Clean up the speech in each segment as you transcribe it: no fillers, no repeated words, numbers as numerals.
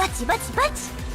バチバチバチ。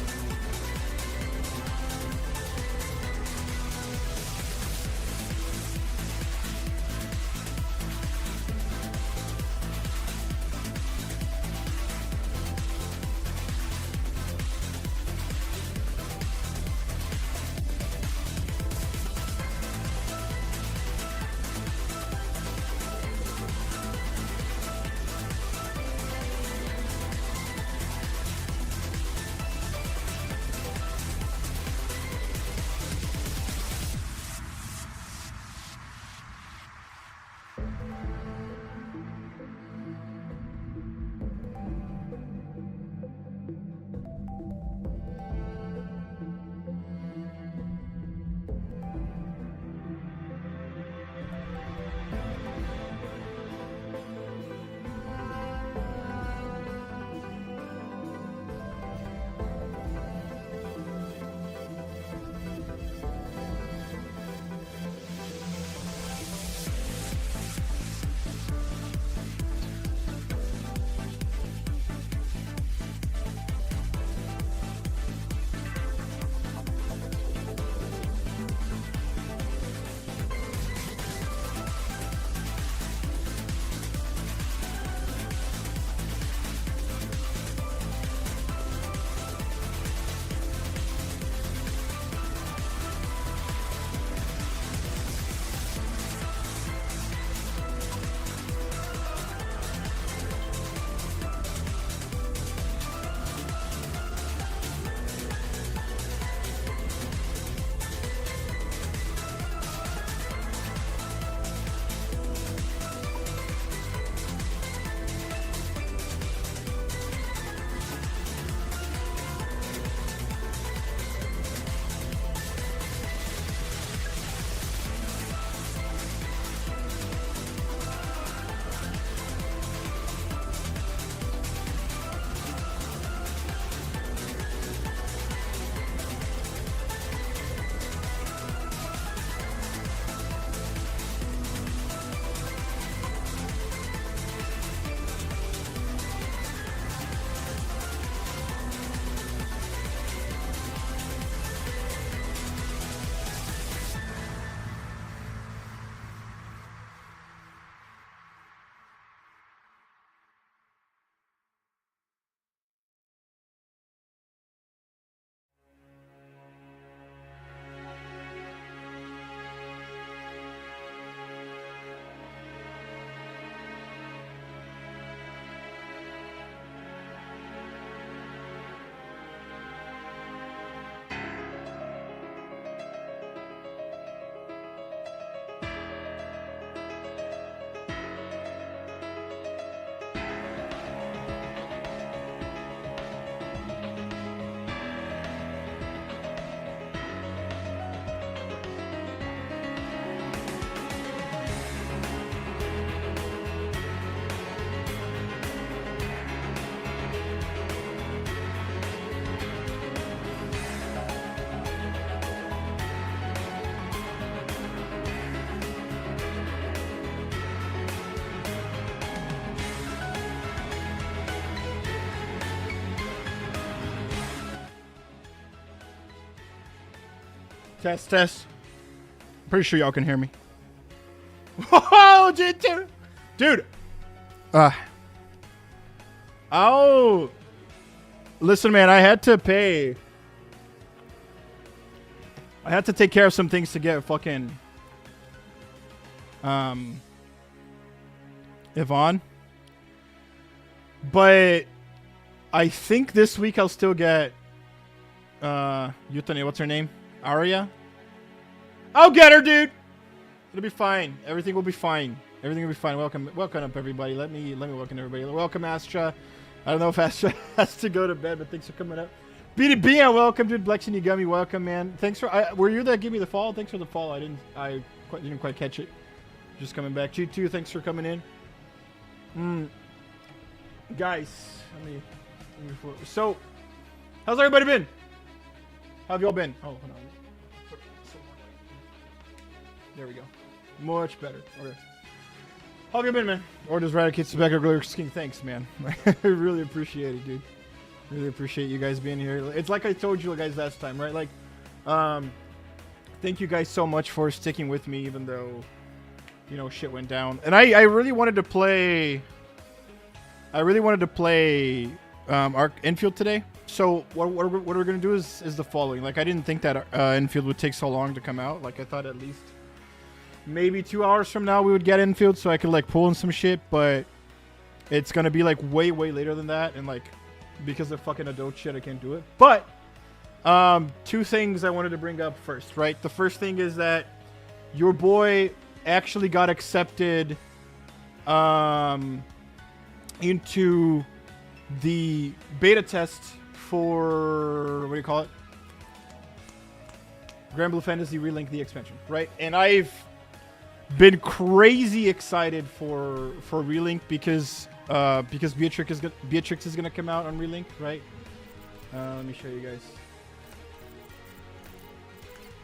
Test, test. Pretty sure y'all can hear me. Whoa, dude. Oh. Listen, man, I had to pay. I had to take care of some things to get fucking Yvonne. But I think this week I'll still get Yutani, what's her name? Arya? I'll get her, dude. It'll be fine. Everything will be fine. Everything will be fine. Welcome up, everybody. Let me welcome everybody. Welcome, Astra. I don't know if Astra has to go to bed, but thanks for coming up. BDB, welcome, dude. Blex and Yugami, welcome, man. Thanks for. Were you that give me the follow? Thanks for the follow. I didn't quite catch it. Just coming back. G2, thanks for coming in. Guys, let me so, how's everybody been? How have y'all been? Oh, hold on. There we go. Much better. Okay. How have you been, man? Or does Radicate Tobacco Glitter King? Thanks, man. I really appreciate it, dude. Really appreciate you guys being here. It's like I told you guys last time, right? Like, thank you guys so much for sticking with me, even though, you know, shit went down. And I really wanted to play. I really wanted to play Arc Infield today. So what we're gonna do is the following. Like, I didn't think that Infield would take so long to come out. Like, I thought at least maybe 2 hours from now we would get Infield, so I could like pull in some shit. But it's gonna be like way later than that, and like because of fucking adult shit, I can't do it. But two things I wanted to bring up first, right? The first thing is that your boy actually got accepted into the beta test for, what do you call it? Grand Blue Fantasy Relink the expansion, right? And I've been crazy excited for Relink because Beatrix is gonna come out on Relink, right? Let me show you guys.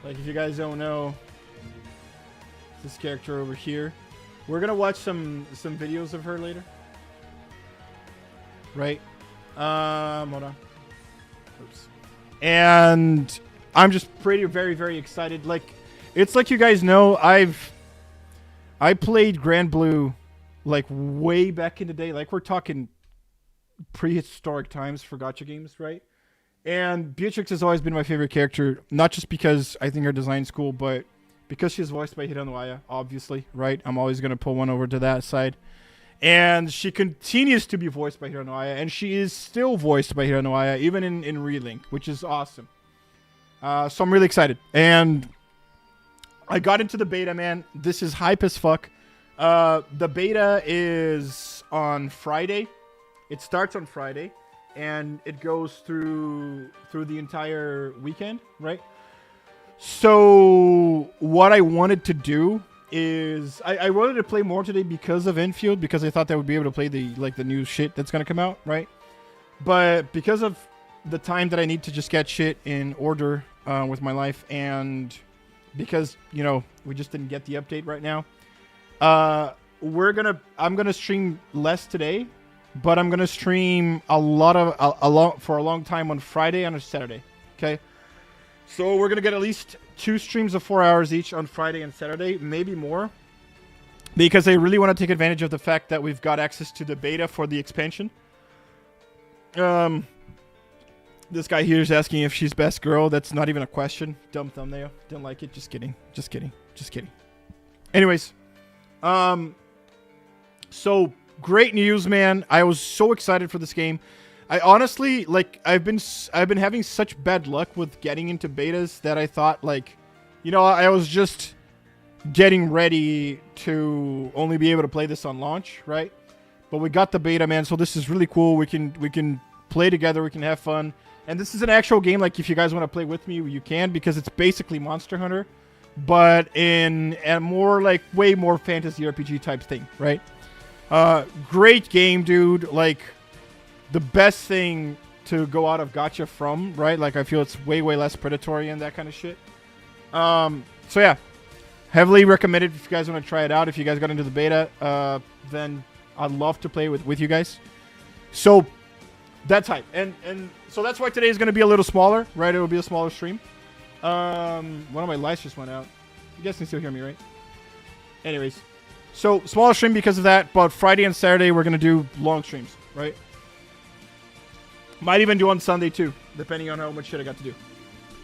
Like, if you guys don't know, this character over here. We're gonna watch some videos of her later, right? Hold on. Oops. And I'm just very excited. Like, it's like you guys know, I played Grand Blue like way back in the day. Like, we're talking prehistoric times for gacha games, right? And Beatrix has always been my favorite character, not just because I think her design's cool, but because she's voiced by Hiro Noaya, obviously, right? I'm always going to pull one over to that side. And she continues to be voiced by Hiro Noaya, and she is still voiced by Hiro Noaya, even in Relink, which is awesome. So I'm really excited. And I got into the beta, man. This is hype as fuck. The beta is on Friday. It starts on Friday, and it goes through the entire weekend, right? So what I wanted to do is I wanted to play more today because of Infield, because I thought that I would be able to play the new shit that's gonna come out, right? But because of the time that I need to just get shit in order with my life, and because, you know, we just didn't get the update right now, I'm gonna stream less today, but I'm gonna stream for a long time on Friday and on Saturday. Okay, so we're gonna get at least 2 streams of 4 hours each on Friday and Saturday, maybe more, because I really want to take advantage of the fact that we've got access to the beta for the expansion. This guy here is asking if she's best girl. That's not even a question. Dumb thumbnail. Didn't like it. Just kidding. Just kidding. Just kidding. Anyways, so great news, man. I was so excited for this game. I honestly, like, I've been having such bad luck with getting into betas that I thought, like, you know, I was just getting ready to only be able to play this on launch, right? But we got the beta, man. So this is really cool. We can play together. We can have fun. And this is an actual game. Like, if you guys want to play with me, you can, because it's basically Monster Hunter, but in a more, like, way more fantasy RPG type thing, right? Great game, dude. Like, the best thing to go out of gacha from, right? Like, I feel it's way less predatory and that kind of shit. So yeah, heavily recommended if you guys want to try it out. If you guys got into the beta, then I'd love to play with you guys. So that's hype. And so that's why today is going to be a little smaller, right? It will be a smaller stream. One of my lights just went out. You guys can still hear me, right? Anyways, so smaller stream because of that, but Friday and Saturday we're going to do long streams, right? Might even do on Sunday too, depending on how much shit I got to do.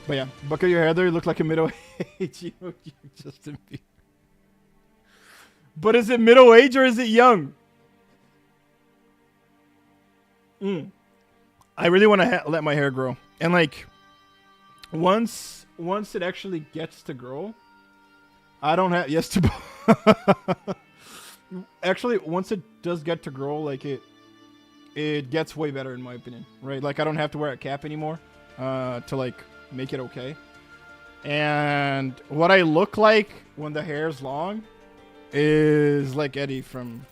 But yeah, buck of your hair there, you look like a middle age. you Justin Bieber. But is it middle age or is it young? I really want to let my hair grow, and like once it actually gets to grow, I don't have actually once it does get to grow, like it gets way better in my opinion, right? Like, I don't have to wear a cap anymore to like make it okay. And what I look like when the hair's long is like Eddie from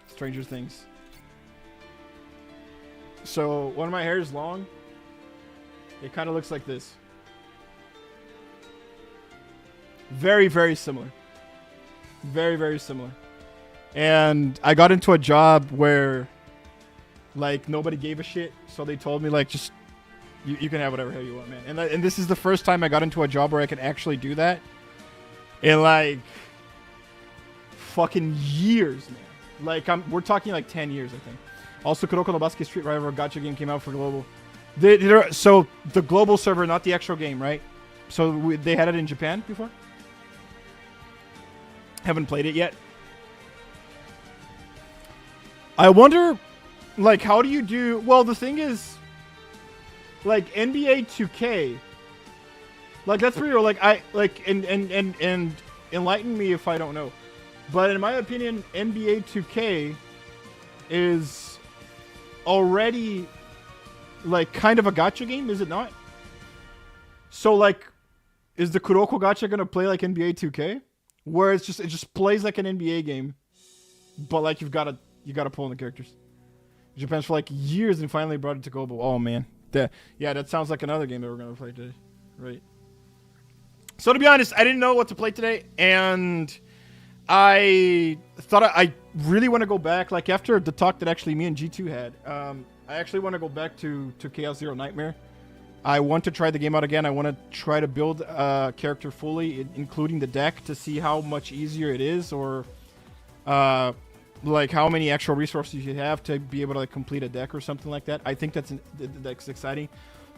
Stranger Things. So when my hair is long, it kind of looks like this. Very similar. Very similar. And I got into a job where Like, nobody gave a shit. So they told me, like, just, you can have whatever hell you want, man. And this is the first time I got into a job where I could actually do that. In, like, fucking years, man. Like, we're talking, like, 10 years, I think. Also, Kuroko no Basuke Street Rival Gacha game came out for global. So, the global server, not the actual game, right? So, they had it in Japan before? Haven't played it yet. I wonder, like, how do you do... Well, the thing is, like, NBA 2K... Like, that's pretty... Like, and enlighten me if I don't know. But in my opinion, NBA 2K is already, like, kind of a gacha game, is it not? So, like, is the Kuroko gacha gonna play like NBA 2K? Where it just plays like an NBA game, but, like, you gotta pull in the characters. Japan's for, like, years and finally brought it to global. Oh, man. Yeah, that sounds like another game that we're gonna play today. Right. So, to be honest, I didn't know what to play today, and I thought I really want to go back, like, after the talk that actually me and G2 had. I actually want to go back to Chaos Zero Nightmare. I want to try the game out again. I want to try to build a character fully, including the deck, to see how much easier it is, or like how many actual resources you have to be able to, like, complete a deck or something like that. I think that's exciting.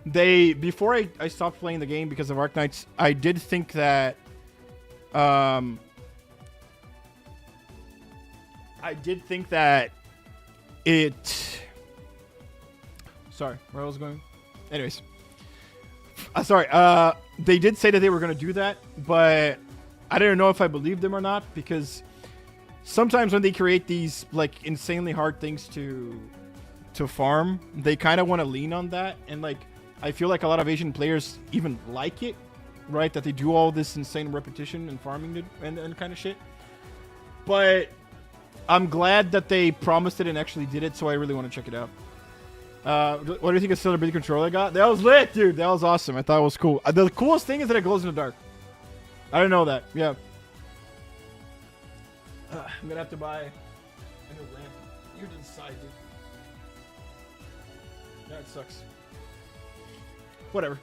Before I stopped playing the game because of Arknights, I did think that it... Sorry, where I was going? Anyways. Sorry, they did say that they were going to do that, but I didn't know if I believed them or not, because sometimes when they create these, like, insanely hard things to farm, they kind of want to lean on that, and, like, I feel like a lot of Asian players even like it, right? That they do all this insane repetition and farming and kind of shit. But I'm glad that they promised it and actually did it, so I really want to check it out. What do you think of Celebrity Controller I got? That was lit, dude. That was awesome. I thought it was cool. The coolest thing is that it glows in the dark. I didn't know that. Yeah. I'm going to have to buy a new lamp. You decide, dude. That sucks. Whatever.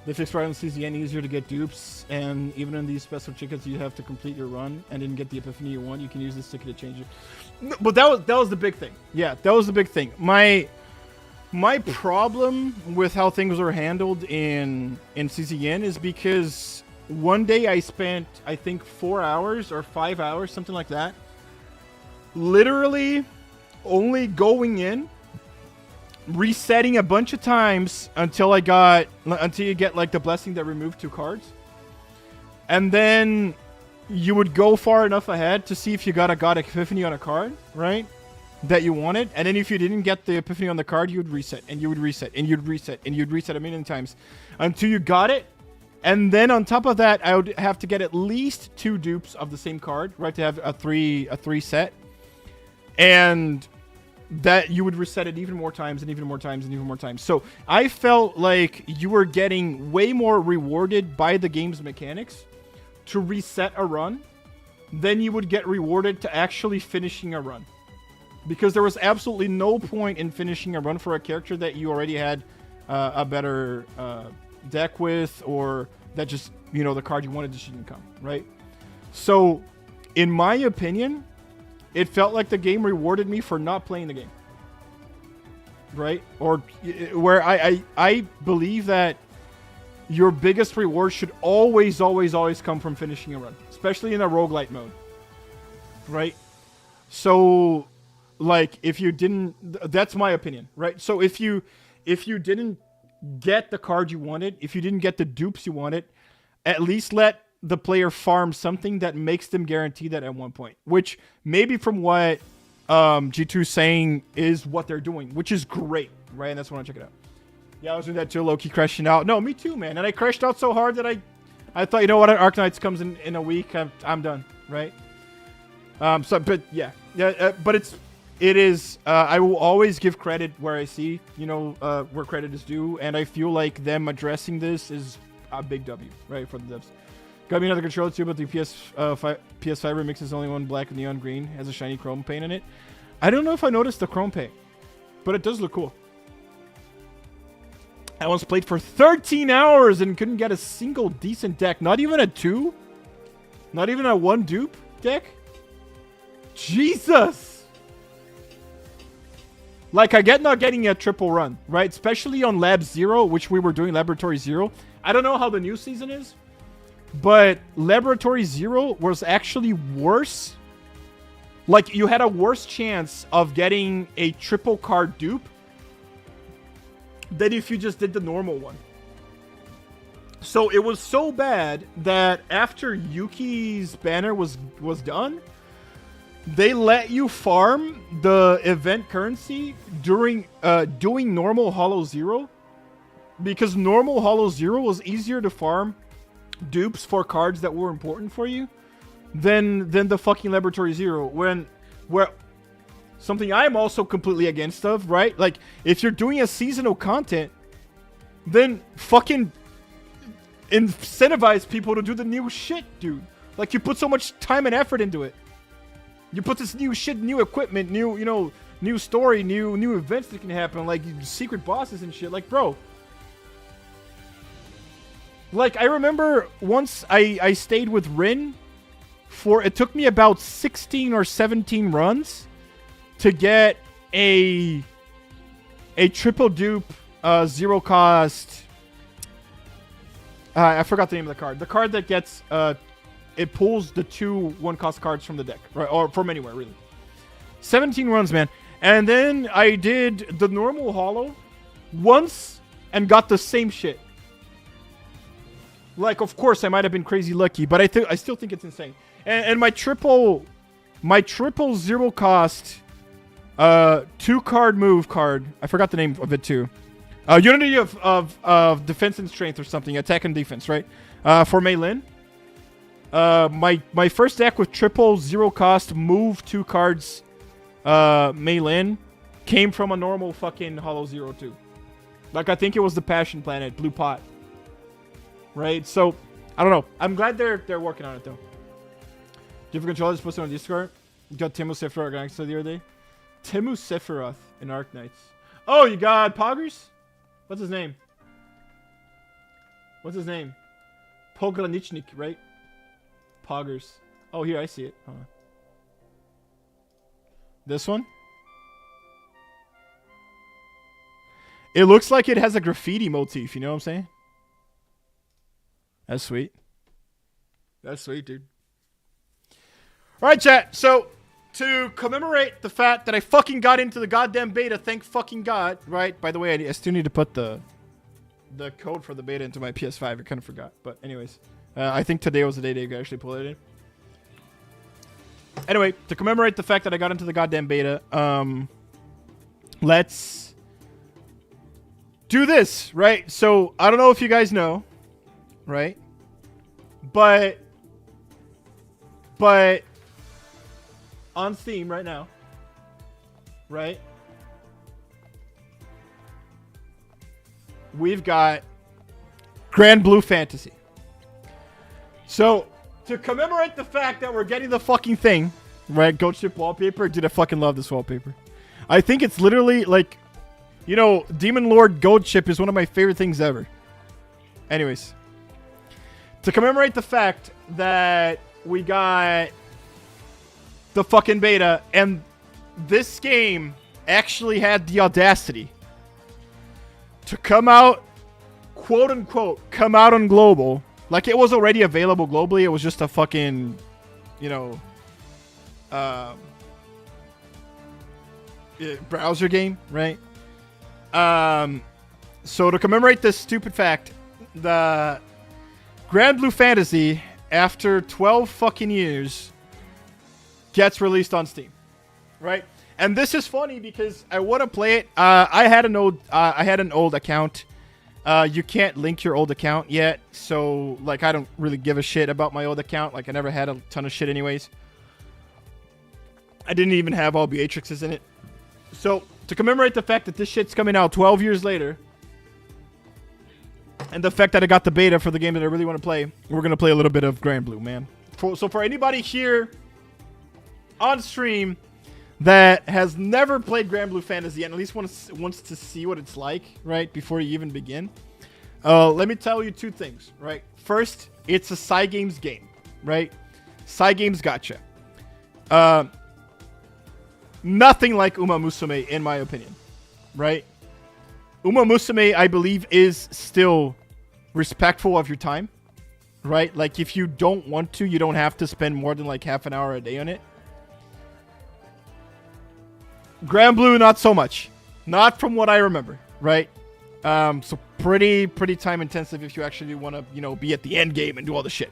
They fixed right on CZN, easier to get dupes, and even in these special tickets you have to complete your run and didn't get the epiphany you want, you can use this ticket to change it. But that was the big thing. Yeah, that was the big thing. My problem with how things were handled in CZN is because one day I spent, I think, 4 hours or 5 hours, something like that, literally only going in, resetting a bunch of times until you get, like, the blessing that removed 2 cards, and then you would go far enough ahead to see if you got a God Epiphany on a card, right, that you wanted, and then if you didn't get the Epiphany on the card, you would reset, and you would reset, and you'd reset, and you'd reset a million times until you got it. And then on top of that, I would have to get at least 2 dupes of the same card, right, to have a three set, and that you would reset it even more times and even more times and even more times. So I felt like you were getting way more rewarded by the game's mechanics to reset a run than you would get rewarded to actually finishing a run. Because there was absolutely no point in finishing a run for a character that you already had a better deck with, or that just, you know, the card you wanted just didn't come, right? So, in my opinion, it felt like the game rewarded me for not playing the game, right? Or where I believe that your biggest reward should always come from finishing a run, especially in a roguelite mode, right? So, like, if you didn't, that's my opinion, right? So if you didn't get the card you wanted, if you didn't get the dupes you wanted, at least let the player farm something that makes them guarantee that at one point, which maybe from what G2 is saying is what they're doing, which is great, right? And that's when I check it out. Yeah, I was doing that too, low-key crashing out. No, me too, man. And I crashed out so hard that I thought, you know what, Arknights comes in a week, I'm done, right? But yeah, but it is. I will always give credit where I see, you know, where credit is due, and I feel like them addressing this is a big W, right, for the devs. Got me another controller too, but the PS5 remix is only one black and neon green, has a shiny chrome paint in it. I don't know if I noticed the chrome paint, but it does look cool. I once played for 13 hours and couldn't get a single decent deck. Not even a 2? Not even a 1 dupe deck? Jesus! Like, I get not getting a triple run, right? Especially on Lab 0, which we were doing, Laboratory 0. I don't know how the new season is, but Laboratory 0 was actually worse. Like, you had a worse chance of getting a triple card dupe than if you just did the normal one. So it was so bad that after Yuki's banner was done, they let you farm the event currency during doing normal Hollow 0, because normal Hollow 0 was easier to farm dupes for cards that were important for you than the fucking Laboratory 0, where something I'm also completely against of, right? Like, if you're doing a seasonal content, then fucking incentivize people to do the new shit, dude. Like, you put so much time and effort into it. You put this new shit, new equipment, new story, new events that can happen, like secret bosses and shit. Like, bro. Like, I remember once I stayed with Rin for, it took me about 16 or 17 runs to get a triple dupe, 0 cost. I forgot the name of the card. The card that gets, it pulls the 2 1 cost cards from the deck, right? Or from anywhere, really. 17 runs, man. And then I did the normal Hollow once and got the same shit. Like, of course, I might have been crazy lucky, but I still think it's insane. And my triple 0 cost, 2 card move card. I forgot the name of it too. Unity of defense and strength or something, attack and defense, right? For Mei Lin. My first deck with triple 0 cost move 2 cards, Mei Lin, came from a normal fucking Hollow 0 too. Like, I think it was the Passion Planet, Blue Pot. Right? So, I don't know. I'm glad they're working on it though. Different controllers posted on Discord. Got Timu Sephiroth the other day. Timu Sephiroth in Arc Knights. Oh, you got Poggers? What's his name? What's his name? Pogranichnik, right? Poggers. Oh, here, I see it. Hold on. This one? It looks like it has a graffiti motif, you know what I'm saying? That's sweet. That's sweet, dude. Alright, chat. So, to commemorate the fact that I fucking got into the goddamn beta, thank fucking God, right? By the way, I still need to put the code for the beta into my PS5. I kind of forgot. But anyways, I think today was the day they could actually pull it in. Anyway, to commemorate the fact that I got into the goddamn beta, let's do this, right? So, I don't know if you guys know, right? But on Steam right now, right? We've got Grand Blue Fantasy. So, to commemorate the fact that we're getting the fucking thing, right? Goat Ship wallpaper. Dude, I fucking love this wallpaper. I think it's literally like, you know, Demon Lord Goat Ship is one of my favorite things ever. Anyways, to commemorate the fact that we got the fucking beta, and this game actually had the audacity to come out, quote unquote, come out on global. Like, it was already available globally. It was just a fucking, you know, browser game, right? So to commemorate this stupid fact, the Grand Blue Fantasy, after 12 fucking years, gets released on Steam, right? And this is funny because I want to play it. I had an old account. You can't link your old account yet, so like I don't really give a shit about my old account. Like, I never had a ton of shit anyways. I didn't even have all Beatrixes in it. So to commemorate the fact that this shit's coming out 12 years later, and the fact that I got the beta for the game that I really want to play, we're gonna play a little bit of Grand Blue, man. So for anybody here on stream that has never played Grand Blue Fantasy and at least wants to see what it's like, right, before you even begin, let me tell you two things, right? First, it's a Cygames game, right? Cygames Gacha. Nothing like Uma Musume, in my opinion, right? Uma Musume, I believe, is still respectful of your time, right? Like, if you don't want to, you don't have to spend more than like half an hour a day on it. Grand Blue, not so much. Not from what I remember, right? So pretty time intensive if you actually want to, you know, be at the end game and do all the shit.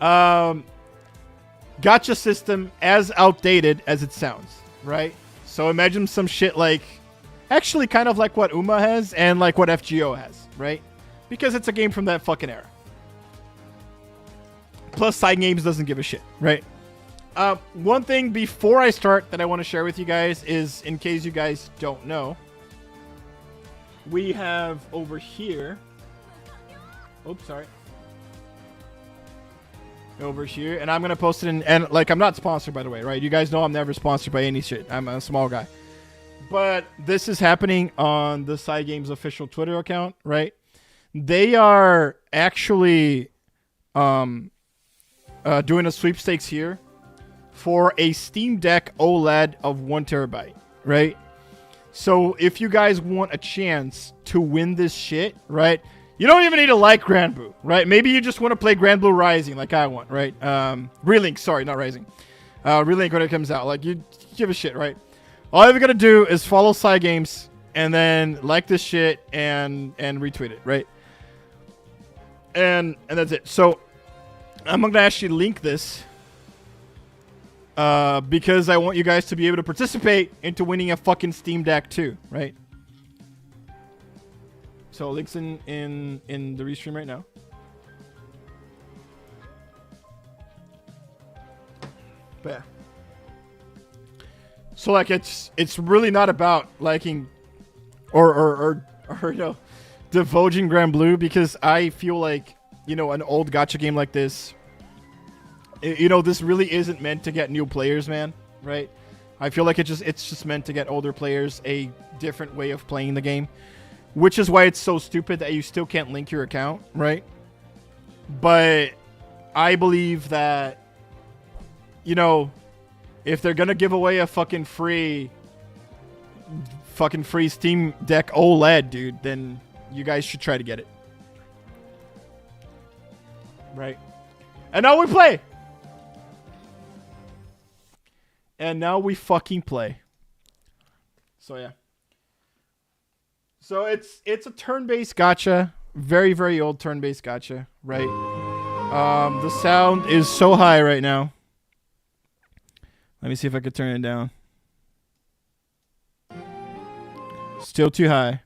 Gacha system as outdated as it sounds, right? So imagine some shit like, actually kind of like what Uma has and like what FGO has, right? Because it's a game from that fucking era. Plus, Cygames doesn't give a shit, right? One thing before I start that I want to share with you guys is, in case you guys don't know, we have over here... Oops, sorry. Over here, and I'm going to post it in... And, like, I'm not sponsored, by the way, right? You guys know I'm never sponsored by any shit. I'm a small guy. But this is happening on the Cygames official Twitter account, right? They are actually doing a sweepstakes here for a Steam Deck OLED of 1 terabyte, right? So if you guys want a chance to win this shit, right? You don't even need to like Grand Blue, right? Maybe you just want to play Grand Blue Rising like I want, right? Relink, sorry, not Rising. Relink when it comes out. Like, you give a shit, right? All you're gonna do is follow Cygames and then like this shit and retweet it, right? And that's it. So I'm gonna actually link this because I want you guys to be able to participate into winning a fucking Steam Deck too, right? So links in the restream right now. But yeah. So like it's really not about liking or you know, divulging Grand Blue, because I feel like, you know, an old gacha game like this, you know, this really isn't meant to get new players, man, right? I feel like it's just meant to get older players a different way of playing the game, which is why it's so stupid that you still can't link your account, right? But I believe that, you know, if they're gonna give away a fucking free Steam Deck OLED, dude, then you guys should try to get it. Right? And now we play! And now we fucking play. So yeah. So it's a turn-based gacha. Very, very old turn-based gacha, right? The sound is so high right now. Let me see if I could turn it down. Still too high.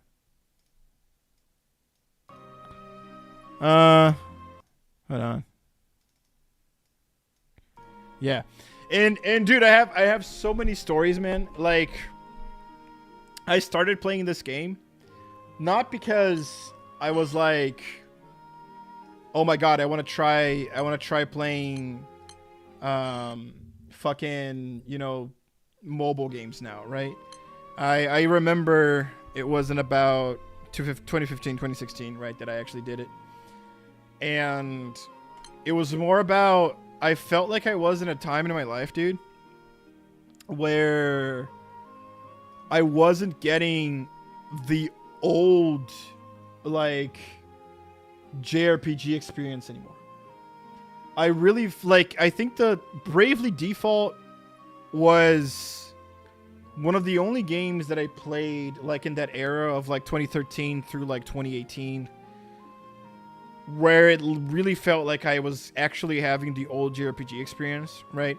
Hold on. Yeah. And dude, I have so many stories, man. Like, I started playing this game not because I was like, oh my god, I want to try playing fucking, you know, mobile games now, right? I remember it wasn't about 2015, 2016, right, that I actually did it. And it was more about, I felt like I was in a time in my life, dude, where I wasn't getting the old, like, JRPG experience anymore. I really, like, I think the Bravely Default was one of the only games that I played, like, in that era of, like, 2013 through, like, 2018, where it really felt like I was actually having the old JRPG experience, right?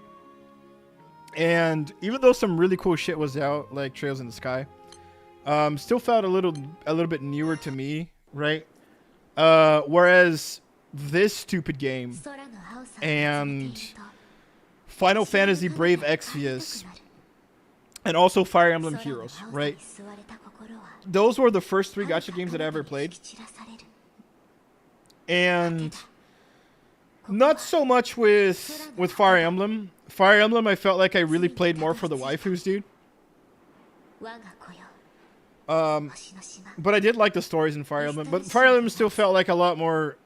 And even though some really cool shit was out, like Trails in the Sky, still felt a little bit newer to me, right? Whereas this stupid game and Final Fantasy Brave Exvius and also Fire Emblem Heroes, right? Those were the first 3 gacha games that I ever played. And not so much with Fire Emblem. Fire Emblem, I felt like I really played more for the waifus, dude. But I did like the stories in Fire Emblem. But Fire Emblem still felt like a lot more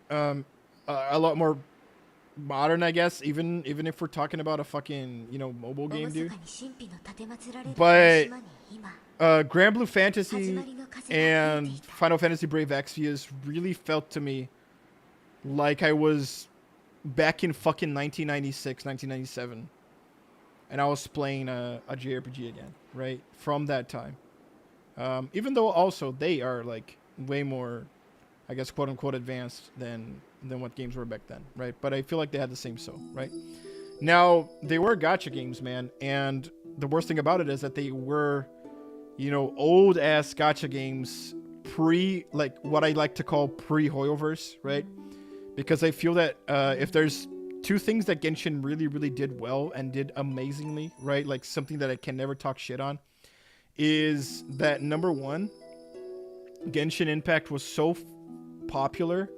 modern, I guess. Even if we're talking about a fucking mobile game, dude. But Grand Blue Fantasy and Final Fantasy Brave Exvius really felt to me like I was back in fucking 1996, 1997. And I was playing a JRPG again, right? From that time. Even though also they are like way more, I guess, quote unquote advanced than what games were back then, right? But I feel like they had the same soul, right? Now, they were gacha games, man. And the worst thing about it is that they were, old ass gacha games like what I like to call pre-Hoyoverse, right? Because I feel that if there's two things that Genshin really, really did well and did amazingly, right? Like something that I can never talk shit on, is that number one, Genshin Impact was so popular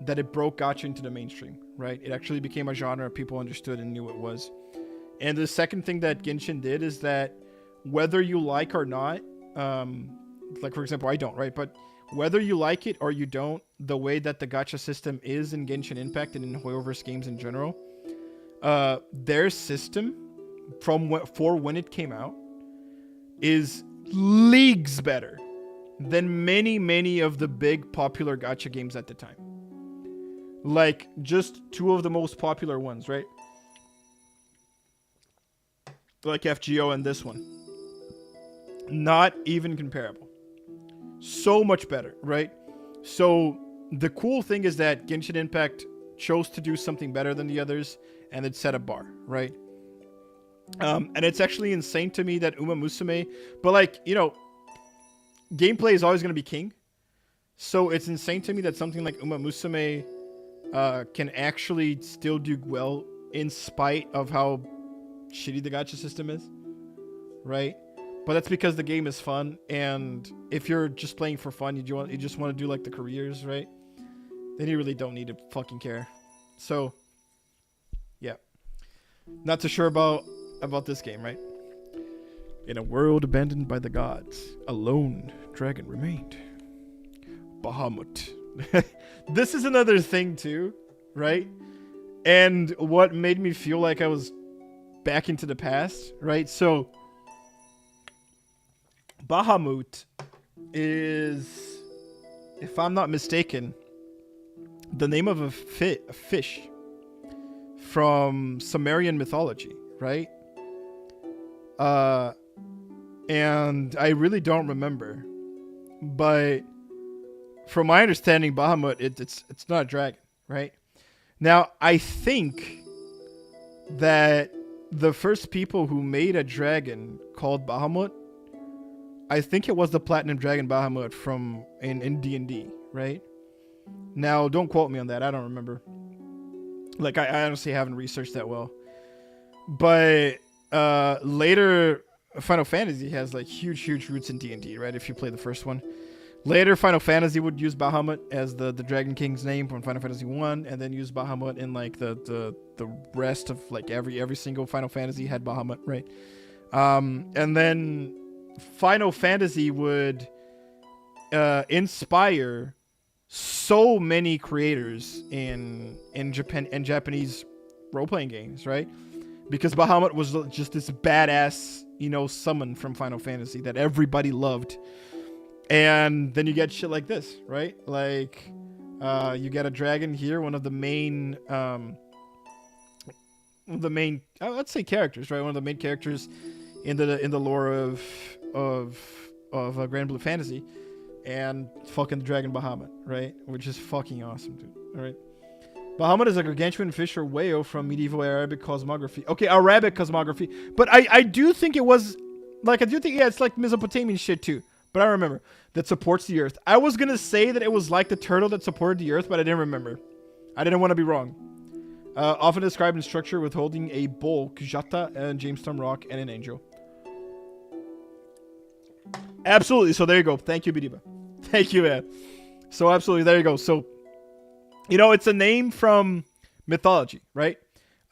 that it broke gacha into the mainstream, right? It actually became a genre people understood and knew it was. And the second thing that Genshin did is that whether you like or not, like for example, I don't, right? But whether you like it or you don't, the way that the gacha system is in Genshin Impact and in Hoyoverse games in general, their system for when it came out is leagues better than many of the big popular gacha games at the time. Like just two of the most popular ones, right? Like FGO and this one. Not even comparable. So much better, right? So the cool thing is that Genshin Impact chose to do something better than the others, and it set a bar, right? And it's actually insane to me that Uma Musume, but like, gameplay is always going to be king. So it's insane to me that something like Uma Musume can actually still do well in spite of how shitty the gacha system is, right? But that's because the game is fun, and if you're just playing for fun, you just want to do like the careers, right? Then you really don't need to fucking care. So, yeah, not too sure about this game, right? In a world abandoned by the gods, a lone dragon remained. Bahamut. This is another thing too, right? And what made me feel like I was back into the past, right? So Bahamut is, if I'm not mistaken, the name of a fish from Sumerian mythology, right? And I really don't remember, but from my understanding, Bahamut, it's not a dragon, right? Now, I think that the first people who made a dragon called Bahamut, I think it was the Platinum Dragon Bahamut from in D&D, right? Now, don't quote me on that. I don't remember. Like, I honestly haven't researched that well. But later, Final Fantasy has like huge roots in D&D, right? If you play the first one. Later, Final Fantasy would use Bahamut as the Dragon King's name from Final Fantasy 1, and then use Bahamut in like the rest of like every single Final Fantasy had Bahamut, right? And then Final Fantasy would inspire so many creators in Japan and Japanese role-playing games, right? Because Bahamut was just this badass, summon from Final Fantasy that everybody loved. And then you get shit like this, right? Like, you get a dragon here, one of the main, let's say characters, right? One of the main characters in the lore of Grand Blue Fantasy, and fucking the dragon Bahamut, right? Which is fucking awesome, dude. All right. Bahamut is a gargantuan fish or whale from medieval Arabic cosmography. Okay, Arabic cosmography. But I do think it was, like, it's like Mesopotamian shit too. But I remember that supports the earth. I was going to say that it was like the turtle that supported the earth, but I didn't remember. I didn't want to be wrong. Often described in structure with holding a bull, Kujata, and Jamestown Rock, and an angel. Absolutely. So there you go. Thank you, Bidiba. Thank you, man. So absolutely, there you go. So, it's a name from mythology, right?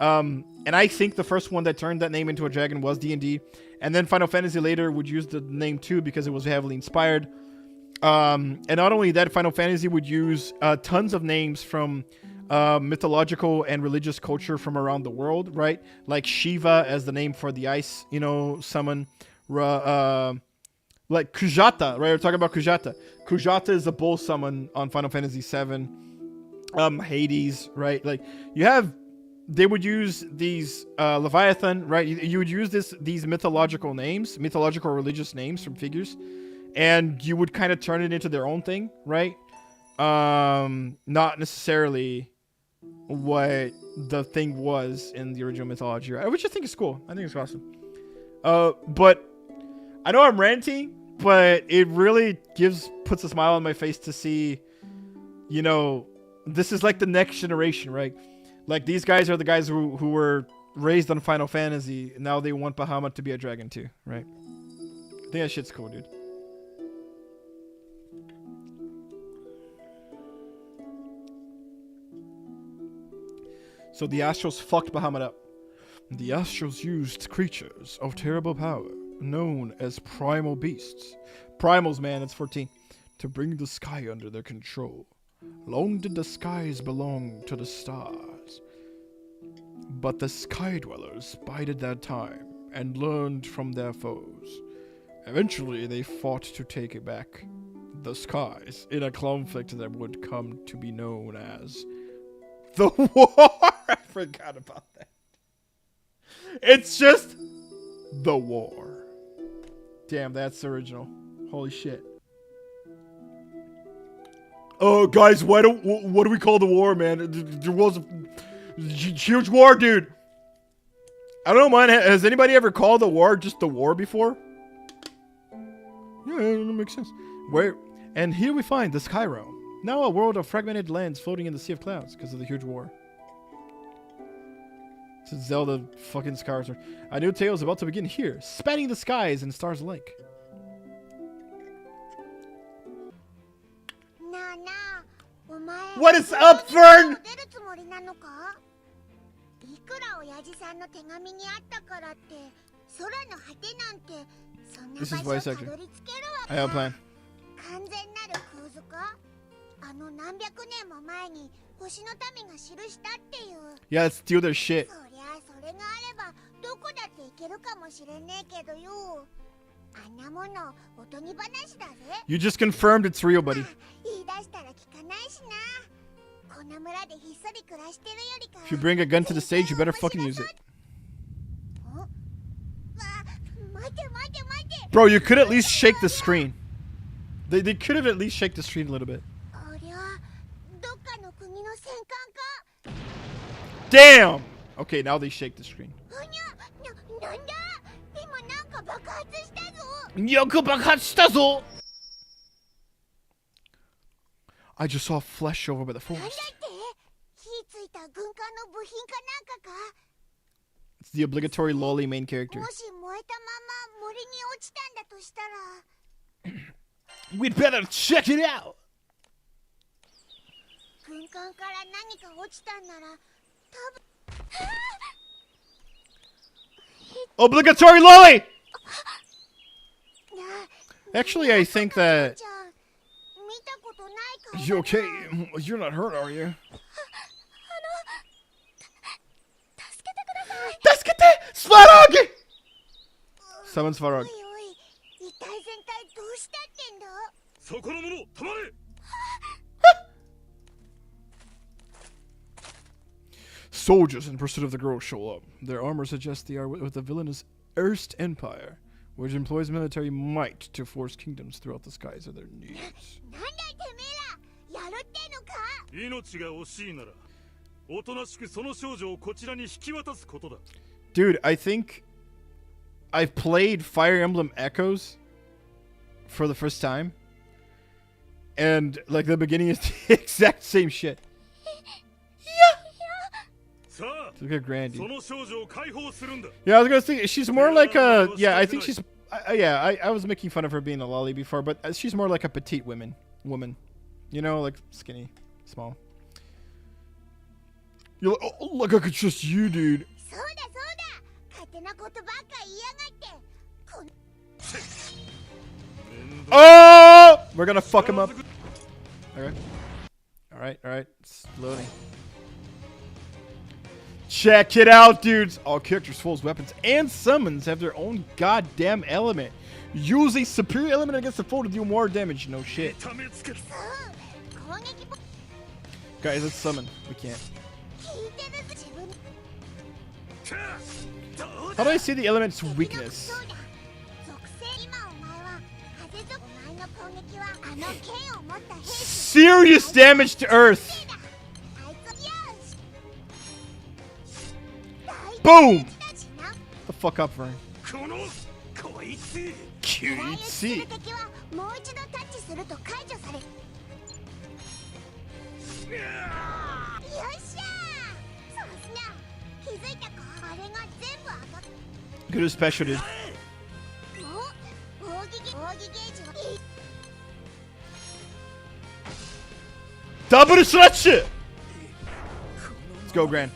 And I think the first one that turned that name into a dragon was D&D. And then Final Fantasy later would use the name too because it was heavily inspired. And not only that, Final Fantasy would use tons of names from mythological and religious culture from around the world, right? Like Shiva as the name for the ice, summon. Like Kujata, right? We're talking about Kujata. Kujata is the bull summon on Final Fantasy VII. Hades, right? Like they would use these Leviathan, right? You would use these mythological names, mythological religious names from figures, and you would kind of turn it into their own thing, right? Not necessarily what the thing was in the original mythology, right? Which I think is cool. I think it's awesome. But I know I'm ranting, but it really puts a smile on my face to see, this is like the next generation, right? Like these guys are the guys who were raised on Final Fantasy. Now they want Bahamut to be a dragon too, right? I think that shit's cool, dude. So the Astrals fucked Bahamut up. The Astrals used creatures of terrible power, known as primal beasts. Primals, man, that's 14. To bring the sky under their control. Long did the skies belong to the stars. But the sky dwellers bided their time and learned from their foes. Eventually, they fought to take back the skies in a conflict that would come to be known as the war. I forgot about that. It's just the war. Damn, that's original. Holy shit. Oh, guys, what do we call the war, man? There was a huge war, dude. I don't know, man. Has anybody ever called the war just the war before? Yeah, that makes sense. And here we find the Sky Realm. Now a world of fragmented lands floating in the sea of clouds because of the huge war. This is Zelda fucking Skyward Sword. A new tale is about to begin here, spanning the skies and stars alike. What is up, Fern? This is voice acting. I have a plan. Yeah, let's steal their shit. You just confirmed it's real, buddy. If you bring a gun to the stage, you better fucking use it. Bro, you could at least shake the screen. They could have at least shake the screen a little bit. Damn! Okay, now they shake the screen. I just saw flesh over by the forest. It's the obligatory lolly main character. We'd better check it out. Obligatory lolly! Actually, I think that... You okay? You're not hurt, are you? Tasukete! Svarog! Summon Svarog. Soldiers in pursuit of the girl show up. Their armor suggests they are with the villainous Erst Empire, which employs military might to force kingdoms throughout the skies of their needs. Dude, I think I've played Fire Emblem Echoes for the first time, and like the beginning is the exact same shit. Look at Grandy. Yeah, I was gonna say she's more like a. Yeah, I think she's. I was making fun of her being a lolly before, but she's more like a petite woman. You know, like skinny, small. You're like, oh, look, I could trust you, dude. Oh! We're gonna fuck him up. Okay. Alright. It's loading. Check it out, dudes. All characters, foes, weapons, and summons have their own goddamn element. Use a superior element against the foe to deal more damage. No shit. Guys, let's summon. We can't. How do I see the element's weakness? Serious damage to Earth. Boom! The fuck up, Vern. QEC. Good as special, dude. Double stretch it! Let's go, Gran.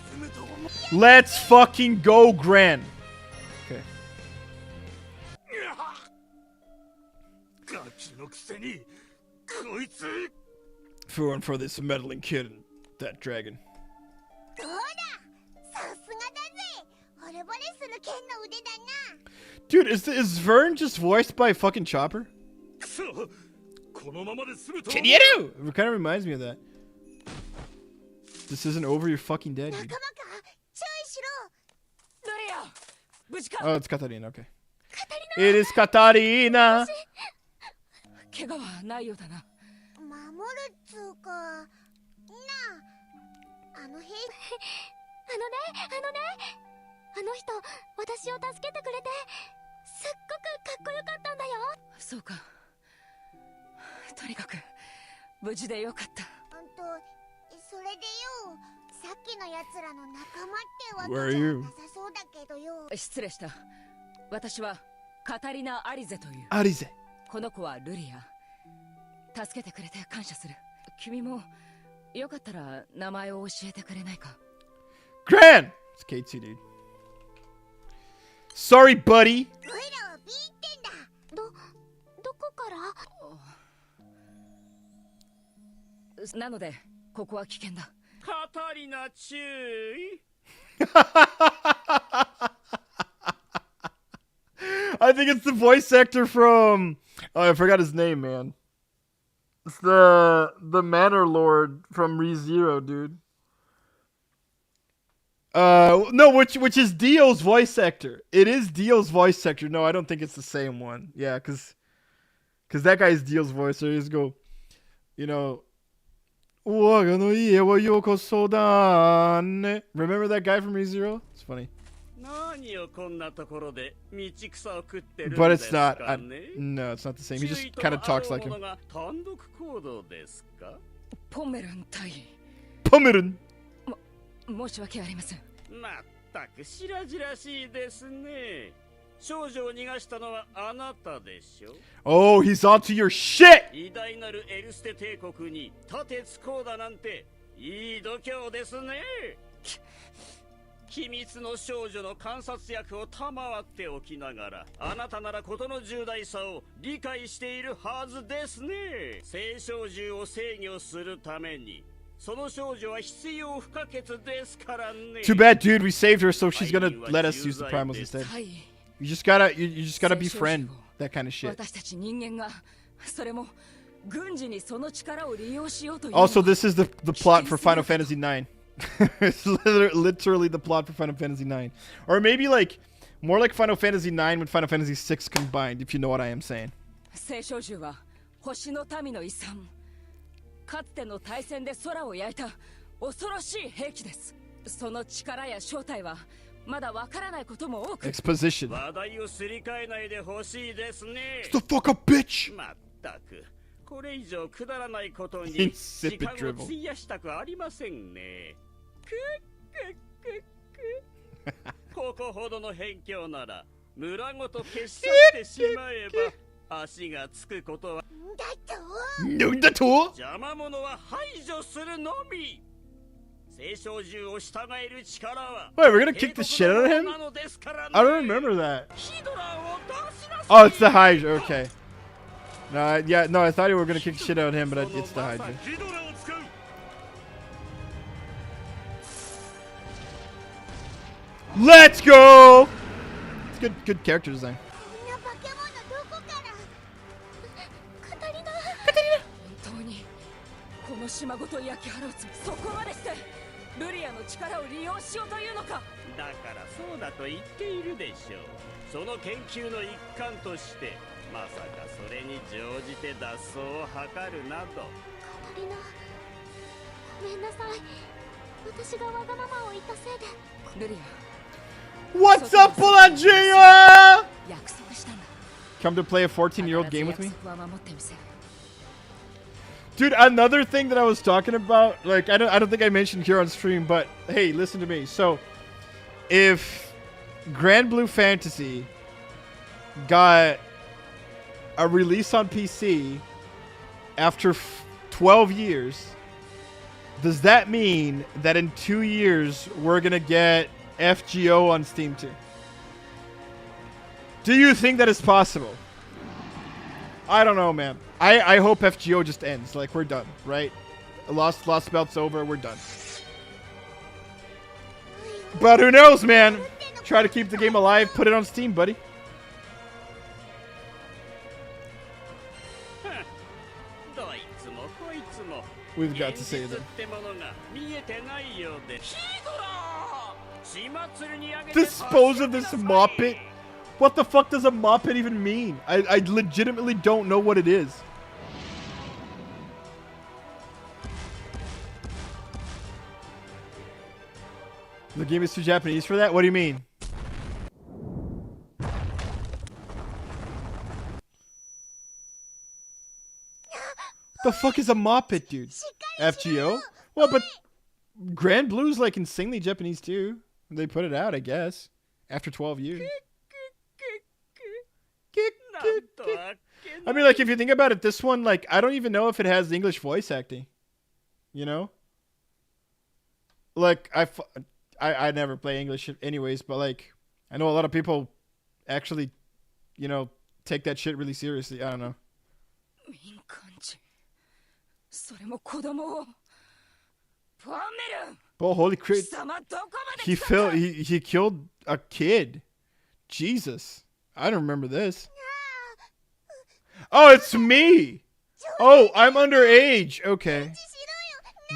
Let's fucking go, Gran. Okay. For this meddling kid and that dragon. Dude, is Vern just voiced by fucking Chopper? It kind of reminds me of that. This isn't over, you're fucking dead, dude. Oh, it's Katarina, okay. It is Katarina! Where are you? 失礼した。私はカタリナ・アリゼという。アリゼ。この子はルリア。助けてくれて感謝する。君もよかったら名前を教えてくれないか。Gran! It's K2, dude. Sorry, buddy. どこから？なのでここは危険だ。カタリナ注意。I think it's the voice actor from I forgot his name, man. It's the Manor Lord from ReZero, dude. No, which is Dio's voice actor. It is Dio's voice actor. No, I don't think it's the same one. Yeah, cause that guy is Dio's voice. So just go, you know. Remember that guy from ReZero? It's funny. But it's not. No, it's not the same. He just kind of talks like him. Pomeran. 申し訳ありません。まったく白々しいですね。少女を逃がしたのはあなたでしょ。Oh, he's onto your shit! 偉大なるエルステ帝国に立てつこうだなんていい度胸ですね。秘密の少女の観察役を賜っておきながら、あなたなら事の重大さを理解しているはずですね。聖少獣を制御するために。その少女は必要不可欠ですからね。 Too bad, dude. We saved her, so she's gonna let us use the primals instead. You just gotta befriend that kind of shit. Also, this is the plot for Final Fantasy IX. It's literally the plot for Final Fantasy IX, or maybe like more like Final Fantasy IX with Final Fantasy VI combined, if you know what I am saying. かつての大戦で空を焼いた恐ろしい兵器です。その力や正体はまだわからないことも多く。Exposition. 話題をすり替えないでほしいですね。The fuck up, bitch. まったくこれ以上くだらないことに時間を費やしたくありませんね。ここほどの辺境なら村ごと消し去ってしまえば。足がつくことはなんだと？邪魔者は排除するのみ。Wait, we're gonna kick the shit out of him? I don't remember that. Oh, it's the Hydra. Okay. No, yeah, no, I thought you were gonna kick the shit out of him, but it's the Hydra. Let's go! It's good character design. この島ごと焼き払うつもり、そこまでしてルリアの力を利用しようというのか。だからそうだと言っているでしょう。その研究の一環としてまさかそれに乗じて脱走を図るなど。カタリナ、ごめんなさい。私がわがままを言ったせいで。ルリア。What's up, Pelagia? 約束したんだ。 Come to play a 14-year-old game with me? Dude, another thing that I was talking about, like I don't think I mentioned here on stream, but hey, listen to me. So, if Grand Blue Fantasy got a release on PC after 12 years, does that mean that in 2 years we're gonna get FGO on Steam too? Do you think that is possible? I don't know, man. I hope FGO just ends. Like, we're done, right? Lost Belt's over. We're done. But who knows, man? Try to keep the game alive. Put it on Steam, buddy. We've got to save them. Dispose of this moppet? What the fuck does a moppet even mean? I legitimately don't know what it is. The game is too Japanese for that? What do you mean? The fuck is a moppet, dude? FGO? Well, but Grand Blue's like insanely Japanese too. They put it out, I guess, after 12 years. I mean, like, if you think about it, this one, like, I don't even know if it has English voice acting. You know? Like, I never play English anyways, but, like, I know a lot of people actually, you know, take that shit really seriously. I don't know. Oh, holy crap. He killed a kid. Jesus. I don't remember this. Oh, it's me. Oh, I'm underage. Okay.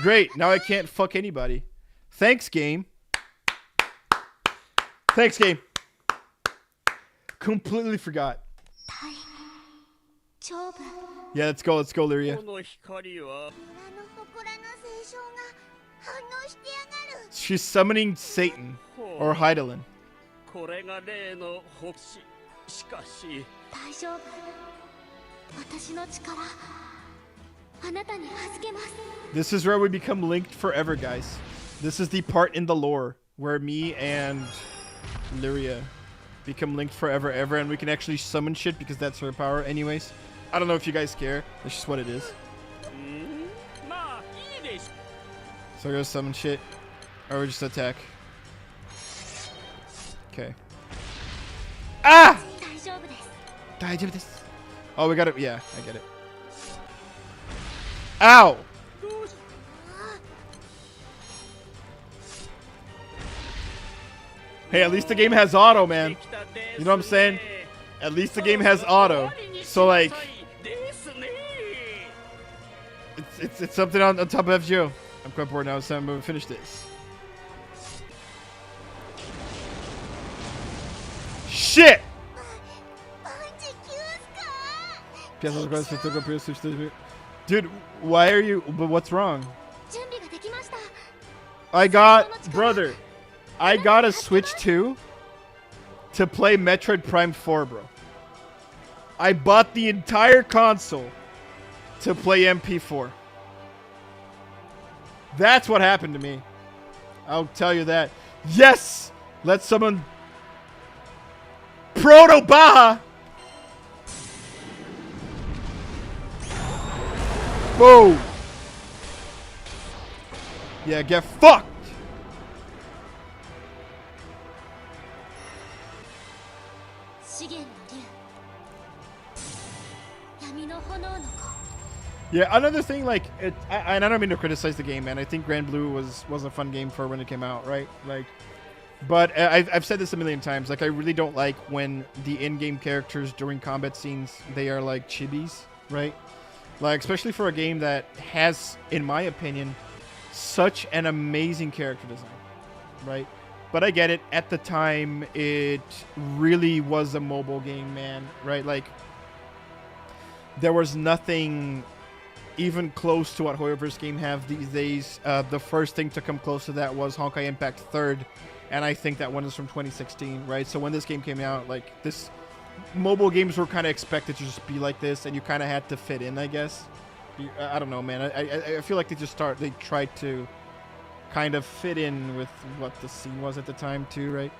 Great. Now I can't fuck anybody. Thanks, game. Thanks, game. Completely forgot. Yeah, let's go, Lyria. She's summoning Satan or Heidelin. This is where we become linked forever, guys. This is the part in the lore where me and Lyria become linked forever ever, and we can actually summon shit because that's her power anyways. I don't know if you guys care. That's just what it is. So we're gonna summon shit, or we just attack. Okay. Ah! Oh, we got it. Yeah, I get it. Ow! Hey, at least the game has auto, man. You know what I'm saying? At least the game has auto. So, like, it's something on top of FGO. I'm quite bored now, so I'm gonna finish this. Shit! Dude, why are you... But what's wrong? I got a Switch 2 to play Metroid Prime 4, bro. I bought the entire console to play MP4. That's what happened to me. I'll tell you that. Yes! Let's summon Proto Baja! Boom! Yeah, get fucked! 資源の竜闇の炎の子 Yeah, another thing, like, and I don't mean to criticize the game, man. I think Grand Blue was a fun game for when it came out, right? Like, but I've said this a million times. Like, I really don't like when the in-game characters during combat scenes, they are like chibis, right? Like, especially for a game that has, in my opinion, such an amazing character design, right? But I get it. At the time, it really was a mobile game, man, right? Like, there was nothing even close to what Hoyoverse game have these days. The first thing to come close to that was Honkai Impact 3rd, and I think that one is from 2016, right? So when this game came out, like, this mobile games were kind of expected to just be like this, and you kind of had to fit in, I guess. I don't know, man. I feel like they tried to kind of fit in with what the scene was at the time too, right?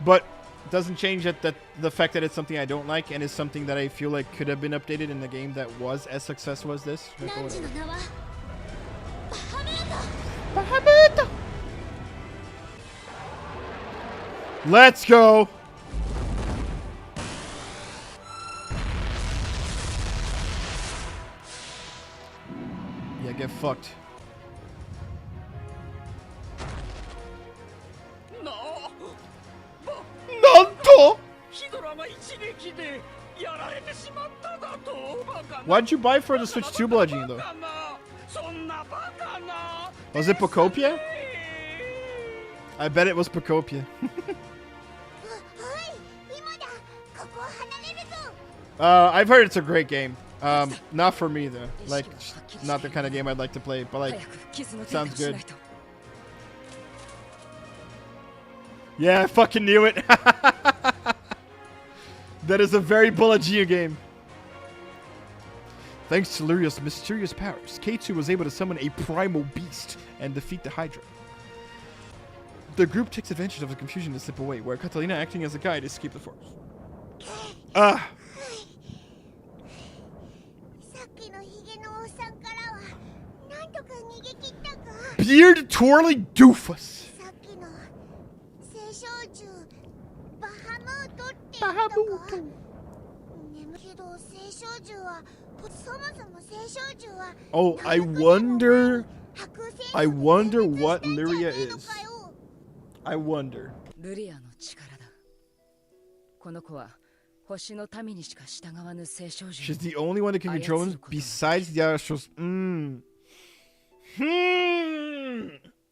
But doesn't change that the fact that it's something I don't like and is something that I feel like could have been updated in the game that was as successful as this. Let's go. Yeah, get fucked. Nanto! Why'd you buy for the Switch 2 bludgeoning though? Was it Pocopia? I bet it was Pocopia. I've heard it's a great game. Not for me though. Like, not the kind of game I'd like to play, but like, sounds good. Yeah, I fucking knew it. That is a very Bullet-Gia game. Thanks to Luria's mysterious powers, K2 was able to summon a primal beast and defeat the Hydra. The group takes advantage of the confusion to slip away, where Catalina, acting as a guide, escaped the forest. Beard twirling doofus. Oh, I wonder what Lyria is. I wonder. She's the only one that can control him besides the Astros.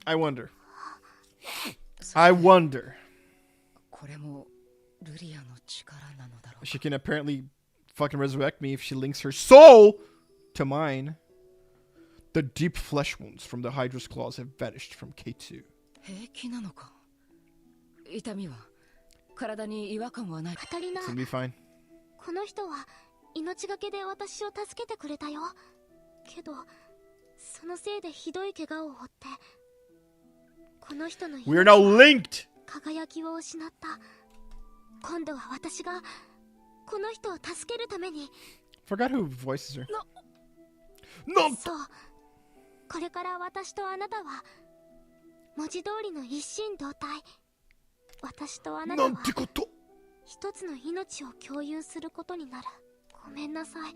I wonder. She can apparently fucking resurrect me if she links her soul to mine. The deep flesh wounds from the Hydra's claws have vanished from K2. It's gonna be fine. この人は命がけで私を助けてくれたよ。けどそのせいでひどい怪我を負って、この人の We are now linked. 輝きを失った。今度は私がこの人を助けるために。Forgot who voices her. そう。これから私とあなたは文字通りの一心同体。私とあなたは一つの命を共有することになる。ごめんなさい。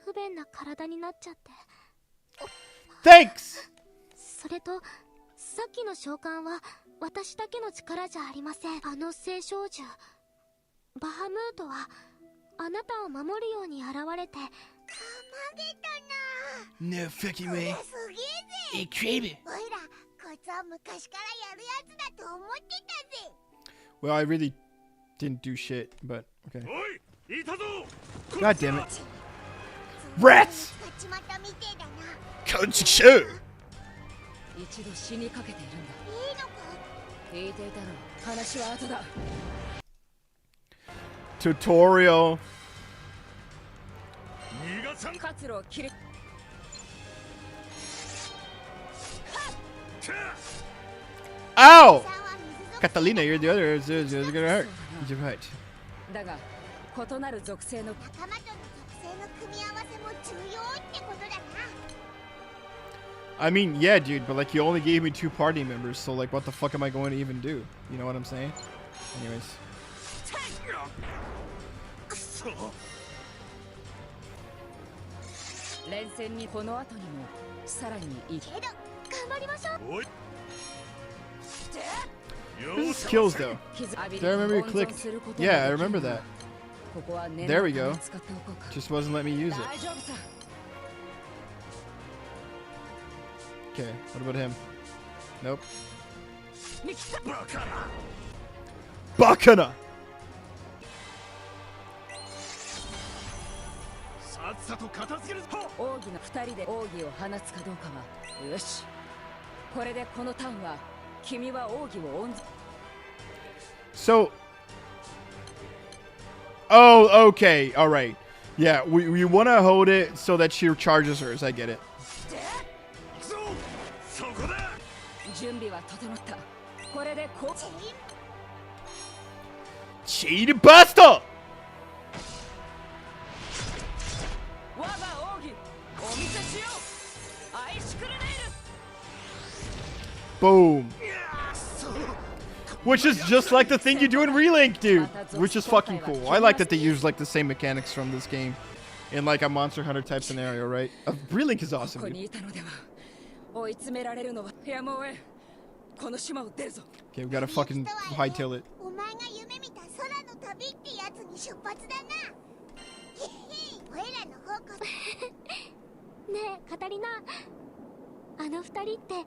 不便な体になっちゃって。Thanks! それと、さっきの召喚は私だけの力じゃありません。あの聖少女、バハムートはあなたを守るように現れて。たまげたな。No fucking way. すげえぜ。Incredible. おいら、こいつは昔からやるやつだと思ってたぜ。Well, I really didn't do shit, but okay. God damn it. Rats! Conchikshu! Tutorial. Ow! Catalina, you're the other. It's gonna hurt. You're right. I mean, yeah, dude, but like you only gave me 2 party members, so like what the fuck am I going to even do? You know what I'm saying? Anyways. 連戦にこの後にもさらにいいけど頑張りましょう。 This is kills though. Do I remember you clicked? Yeah, I remember that. There we go. Just wasn't letting me use it. Okay, what about him? Nope. Bakana! さっさと片付けるぞ。奥義の2人で奥義を放つかどうかはよし。これでこのターンは君は奥義を温存。 So, oh, okay, all right, yeah. We want to hold it so that she charges hers. I get it. 準備は整った。これでこう。Cheat Buster! 我が奥義お見せしよう。アイシクルネイル。 Boom. Which is just like the thing you do in Relink, dude. Which is fucking cool. I like that they use like the same mechanics from this game in like a Monster Hunter type scenario, right? Relink is awesome, dude. Okay, we gotta fucking hightail it. お前が夢見た空の旅ってやつに出発だな。おいらの方こそ。ねえ、カタリナ。あの二人って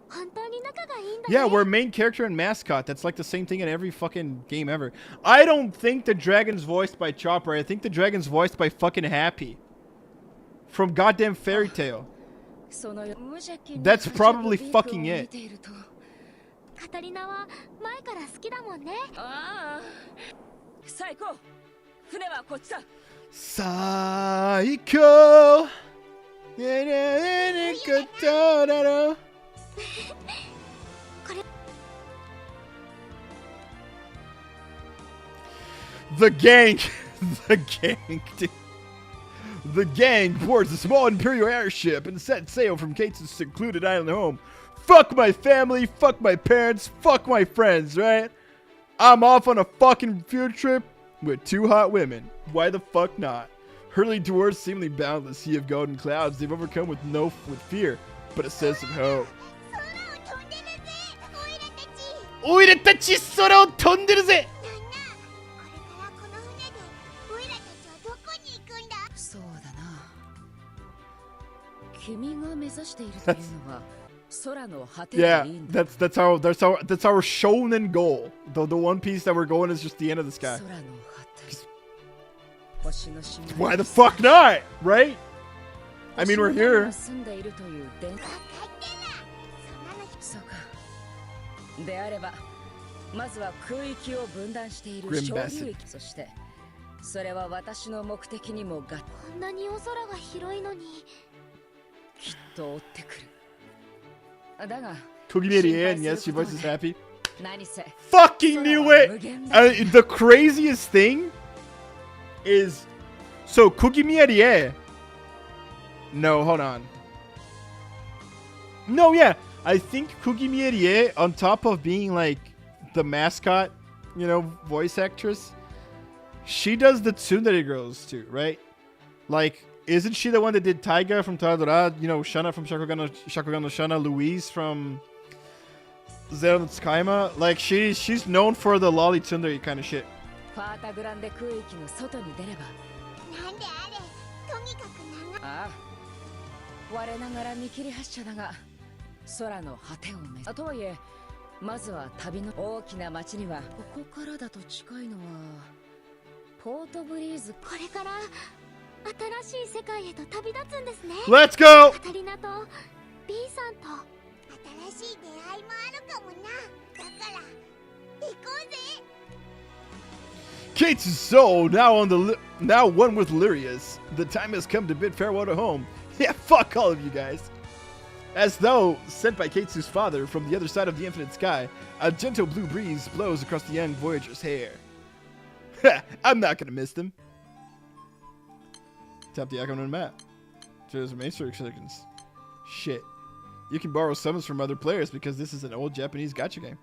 本当に仲がいいんだね。Yeah, we're main character and mascot. That's like the same thing in every fucking game ever. I don't think the dragon's voiced by Chopper. I think the dragon's voiced by fucking Happy. From goddamn Fairy Tail. That's probably fucking it. カタリナは前から好きだもんね。ああ。さあ行こう。船はこっちだ。最高。The gang, the gang, dude. The gang boards a small Imperial airship and set sail from Ktsu's secluded island home. Fuck my family, fuck my parents, fuck my friends, right? I'm off on a fucking field trip with two hot women. Why the fuck not? Hurling towards seemingly boundless sea of golden clouds they've overcome with fear, but a sense of hope. オイラたち空を飛んでるぜ。そうだな。君が目指しているというのは空の果てでいいんだ。Yeah, that's our shonen goal. The One Piece that we're going is just the end of the sky. Why the fuck not, right? I mean, we're here. であれば、まずは空域を分断している小流域、そしてそれは私の目的にもこんなにお空が広いのにきっと追ってくる。だが、 Kugimiri and yes, your voice is happy. 何せ Fucking knew it. The craziest thing is so Kugimiri. No, hold on. No, yeah. I think Kugimiri, on top of being like the mascot, you know, voice actress, she does the Tsundere girls too, right? Like, isn't she the one that did Taiga from Toradora? You know, Shana from Shakugan no Shana, Louise from Zero no Tsukaima? Like, she's known for the lolly Tsundere kind of shit. ファータグランデ空域の外に出ればなんであれとにかく長ああ我ながら見切り発車だが空の果てを目指すとはいえまずは旅の大きな町にはここからだと近いのはポートブリーズこれから新しい世界へと旅立つんですね Let's go! カタリナと B さんと新しい出会いもあるかもなだから行こうぜ Kate's soul now one with Lyria's. The time has come to bid farewell to home. Yeah, fuck all of you guys. As though sent by Ketsu's father from the other side of the infinite sky, a gentle blue breeze blows across the young voyager's hair. I'm not gonna miss them. Tap the icon on the map. Choose main seconds. Shit. You can borrow summons from other players because this is an old Japanese gacha game.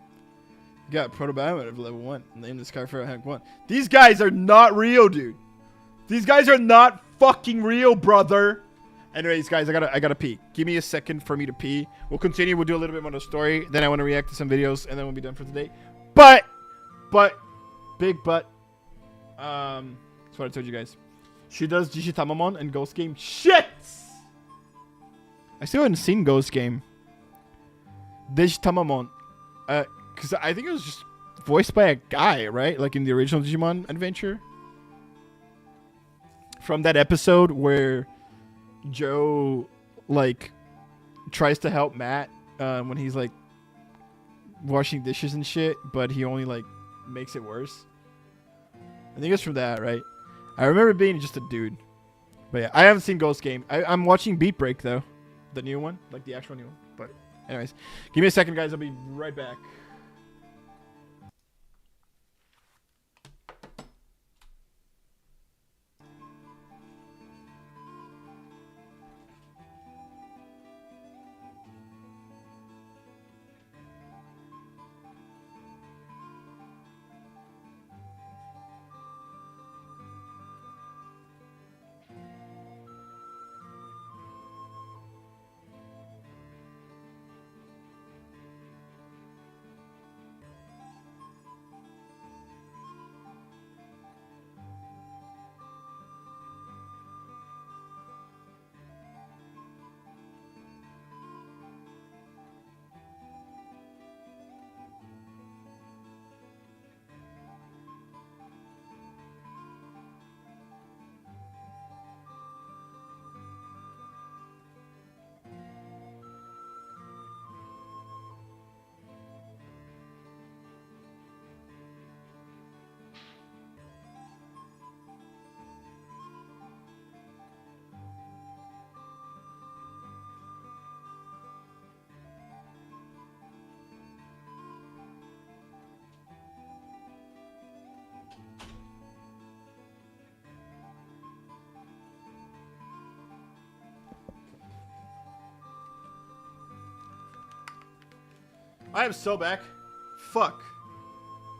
You got Proto-Biomet of level 1. Name this guy for Hank 1. These guys are not real, dude. These guys are not fucking real, brother. Anyways, guys, I gotta pee. Give me a second for me to pee. We'll continue. We'll do a little bit more of the story. Then I want to react to some videos, and then we'll be done for today. But, big but. That's what I told you guys. She does Jishitamamon and Ghost Game. Shit! I still haven't seen Ghost Game. Digitamamon. Because I think it was just voiced by a guy, right? Like in the original Digimon adventure. From that episode where Joe, like, tries to help Matt when he's, like, washing dishes and shit, but he only, like, makes it worse. I think it's from that, right? I remember being just a dude. But yeah, I haven't seen Ghost Game. I'm watching Beat Break, though. The new one. Like, the actual new one. But anyways, give me a second, guys. I'll be right back. I am so back. Fuck.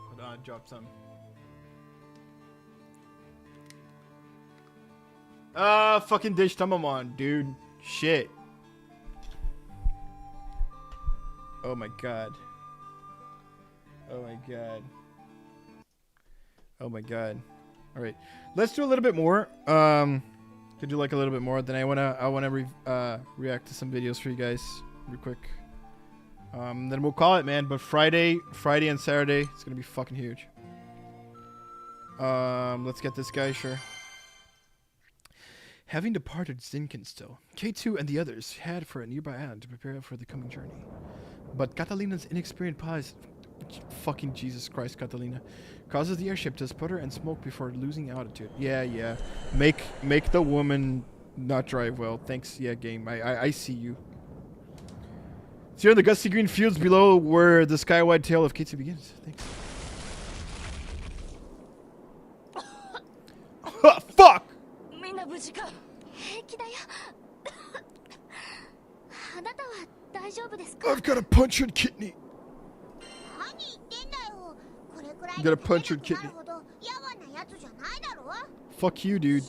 Hold on, I dropped some. Fucking Digitamamon, dude. Shit. Oh my god. Oh my god. Oh my god. Alright. Let's do a little bit more. Could do like a little bit more. Then I wanna react to some videos for you guys real quick. Then we'll call it, man. But Friday and Saturday, it's gonna be fucking huge. Let's get this guy, sure. Having departed Zinkenstill, K2 and the others head for a nearby island to prepare for the coming journey. But Catalina's inexperienced pies, fucking Jesus Christ, Catalina, causes the airship to sputter and smoke before losing altitude. Yeah. Make the woman not drive well. Thanks, yeah, game. I see you. It's here in the gusty green fields below where the skywide tale of K2 begins. Thanks. Fuck! I've got a punctured kidney. You got a punctured kidney. Fuck you, dude.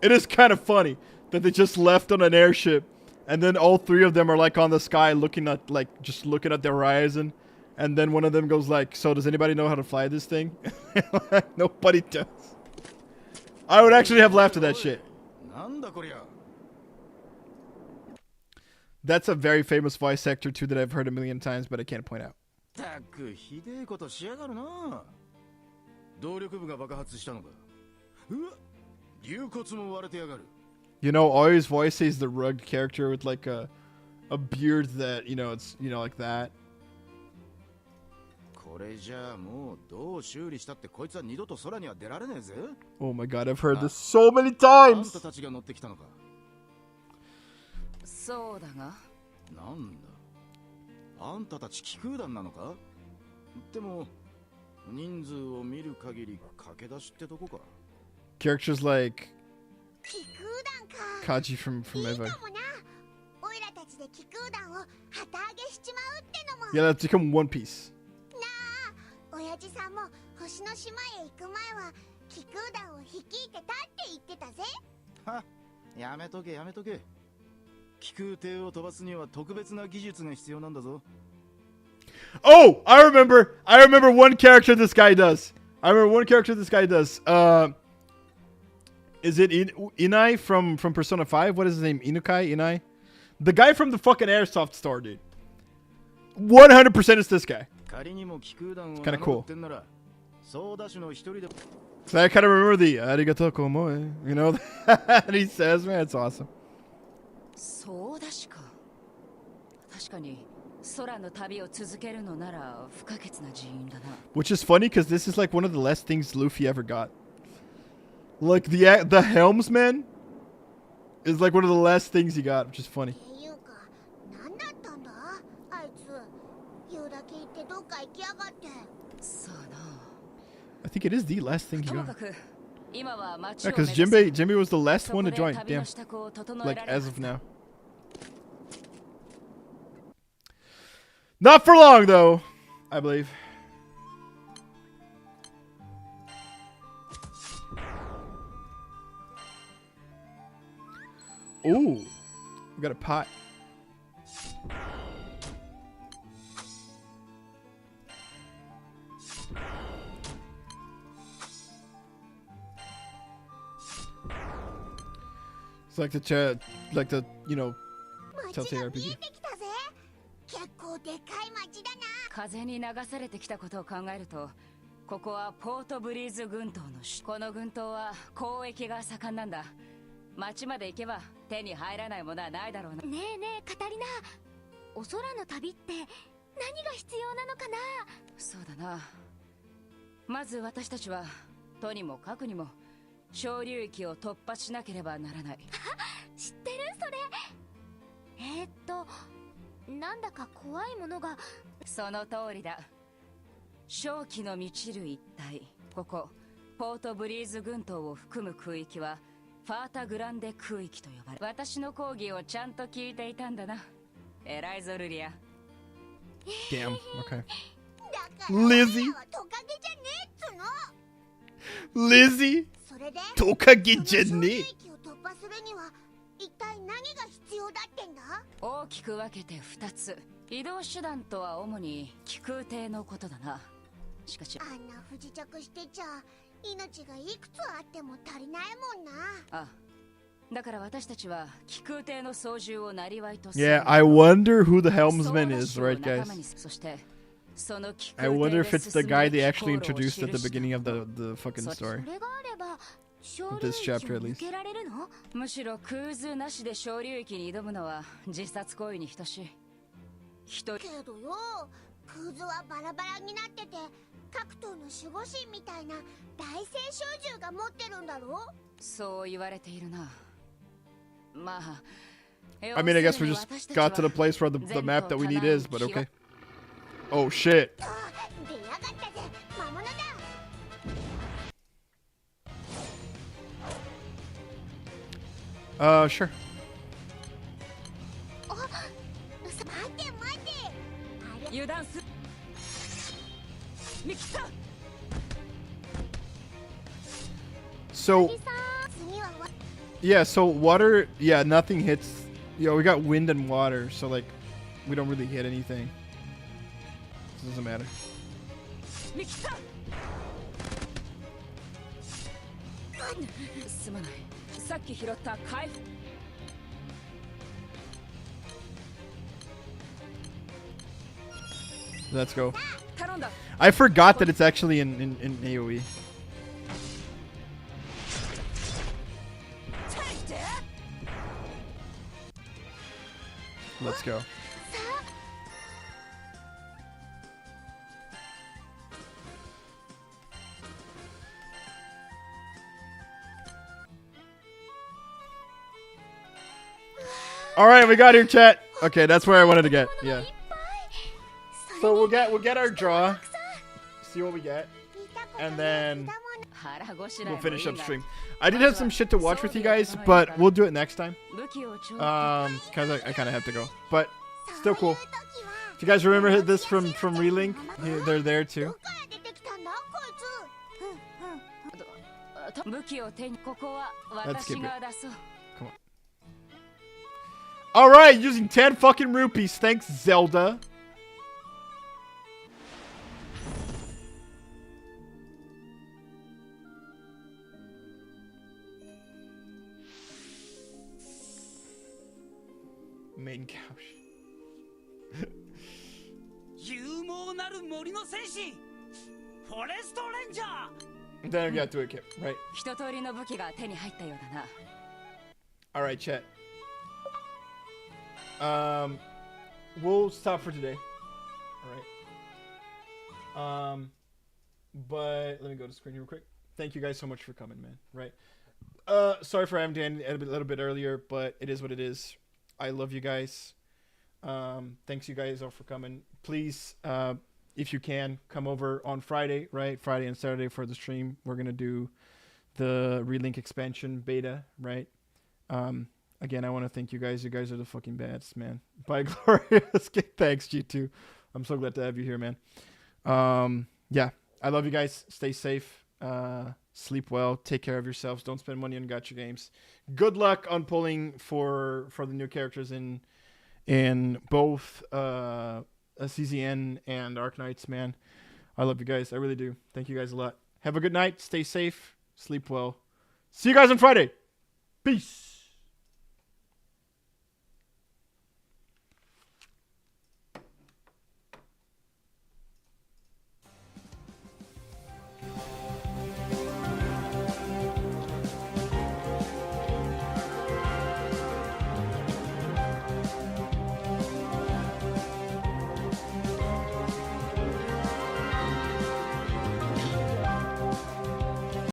It is kind of funny that they just left on an airship, and then all three of them are like on the sky, looking at just looking at the horizon, and then one of them goes like, "So does anybody know how to fly this thing?" Nobody does. I would actually have laughed at that shit. That's a very famous voice actor too that I've heard a million times, but I can't point out. You know, always voices the rugged character with like a beard that, it's, like that. Oh my god, I've heard this so many times! Characters like 気空弾か。 Kaji from いい Eva. かもな。オイラたちで気空弾を旗揚げしちまうってのも。 Yeah, let's become One Piece. なあ、親父さんも星の島へ行く前は気空弾を率いてたって言ってたぜ。は、やめとけやめとけ。気空艇を飛ばすには特別な技術が必要なんだぞ。 Oh, I remember one character this guy does. Is it Inai from Persona 5? What is his name? Inukai? Inai? The guy from the fucking Airsoft store, dude. 100% is this guy. 仮にも気空弾を Kinda 名 cool. 乗ってんなら、総ダッシュの一人で。 So I kind of remember the arigato komoe, you know, that he says, man, it's awesome. そうだしか。確かに空の旅を続けるのなら不可欠な人員だな。 Which is funny because this is like one of the last things Luffy ever got. Like the helmsman is like one of the last things he got, which is funny. っていうか、何だったんだあいつ。言うだけ言ってどっか行きやがって。さあな。 I think it is the last thing he とも got. かく今は街 Yeah, を目 because 指す。 Jinbei was the last そこ one to で join. 旅の Damn. 支度を整え Like られる as of now. Not for long though, I believe. Ooh, we got a pot. It's like the you know, 街が Telltale 見 RPG. えてきたぜ。結構でかい街だな。風に流されてきたことを考えると、ここはポートブリーズ群島の首都。この群島は交易が盛んなんだ。町まで行けば手に入らないものはないだろうな。ねえねえカタリナ、お空の旅って何が必要なのかな。そうだな。まず私たちはとにもかくにも小流域を突破しなければならない。知ってるそれ。なんだか怖いものが。その通りだ。正気の満ちる一帯。ここポートブリーズ群島を含む空域はファータグランデ空域と呼ばれ、私の講義をちゃんと聞いていたんだな。偉いぞルリア。 Damn. Okay. だから Lizzie 俺らはトカゲじゃねえっつの。 Lizzie, それで Tokage その小流 Jenny. 域を突破するには一体何が必要だってんだ。大きく分けて2つ。移動手段とは主に気空艇のことだな。しかしあんな不時着してちゃ命がいくつあっても足りないもんな。あ、だから私たちは気空艇の操縦をなりわいとす Yeah, I wonder who the helmsman is, 総ダッ right, シュを仲間 guys? にそしてその気 I 空艇 wonder で if it's the guy they 進 actually む飛行路を introduced at the 記した beginning of the fucking そ story. それがあれば小 Of 流 this 域を chapter, at 抜 least. けられるの。むしろクーズなしで小流域に挑むのは自殺行為に等しい。一人けどよ、クズはバラバラになってて各党の守護神みたいな大聖小銃が持ってるんだろ。そう言われているな。まあ I mean, I guess we just got to the place where the map that we need is, but okay. Oh, shit. 出やがったぜ魔物だ。 Sure. お待て待て。あれ油断す見切った。 So, 次は yeah, so water, yeah, nothing hits. Yo, we got wind and water, so, like, we don't really hit anything. It doesn't matter. 見切った。すまない。さっき拾った回復。 Let's go. 頼んだ。 I forgot that it's actually in AoE. チャレンジ。 Let's go. All right, we got here, chat. Okay, that's where I wanted to get. Yeah. So we'll get our draw, see what we get, and then 腹ごしらえ we'll もいい finish が up stream. I did have some shit to watch with you guys, but we'll do it next time. Cause I kind of have to go, but still cool. If you guys remember this from Relink, they're there too. Let's skip it. Come on. All right, using 10 fucking rupees. Thanks, Zelda. Main couch. Then I got to it, Kip, right? Alright, chat. We'll stop for today. Alright. But let me go to the screen real quick. Thank you guys so much for coming, man. Right. Sorry for having to end a little bit earlier, but it is what it is. I love you guys. Thanks you guys all for coming. Please, if you can, come over on Friday, right? Friday and Saturday for the stream. We're going to do the Relink expansion beta, right? Again, I want to thank you guys. You guys are the fucking best, man. Bye, Glorious. Thanks, G2. I'm so glad to have you here, man. Yeah, I love you guys. Stay safe. Sleep well. Take care of yourselves. Don't spend money on gacha games. Good luck on pulling for the new characters in both CZN and Arknights, man. I love you guys. I really do. Thank you guys a lot. Have a good night. Stay safe. Sleep well. See you guys on Friday. Peace.